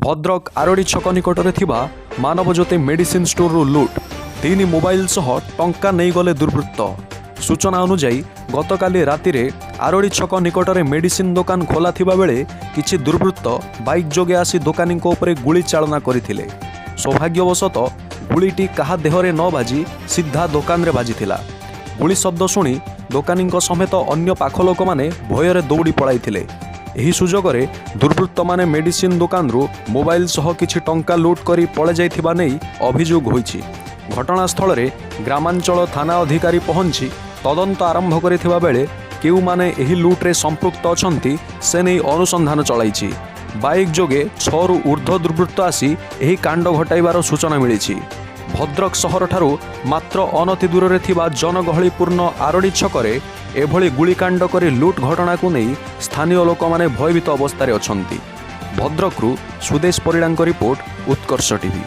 भद्रक आरोडी छक निकटरे थिबा मानवज्योति medicine store रु लुट 3 मोबाइल सह टंका नहीं गले दुर्वृत्त। सूचना अनुसार गतकाली रातिरे आरोडी छक निकटरे मेडिसिन दुकान खोला थिबा बेले किछि दुर्वृत्त बाइक जोगे आसी दोकानी उपरे गुली चालना करथिले। सौभाग्यवशत गुलीटी काहा देहरे न बाजी सीधा दोकान रे बाजिथिला। गुली शब्द शुणी दोकानी समेत अन्य पाख लोक माने भୟରେ दौड़ी पळाइथिले। एही सुजोगरे दुर्वृत्त माने मेडिसिन दुकान रु मोबाइल सह किछि टंका लुट करी पळे जाइथिबा नै अभियोग होईछि। घटनास्थल रे ग्रामांचल थाना अधिकारी पहुंची तदंत आरंभ करिथिबा बेले केउ माने एही लुट रे संपृक्त अछंती से नै अनुसंधान चलाइछि। बाइक जोगे 6 रु ऊर्ध्व दुर्वृत्त आसी एही कांड घटाइबार सूचना मिलिछि। भद्रक सहर ठारू मात्र अनति दूर थिबा जनगहलीपूर्ण आरोडी छकरे एभली गुलिकांड करी लुट घटना को नहीं स्थानीय लोक माने भयभीत अवस्था रे अछंती। भद्रकरू सुदेश परिडांक रिपोर्ट उत्कर्ष टीवी।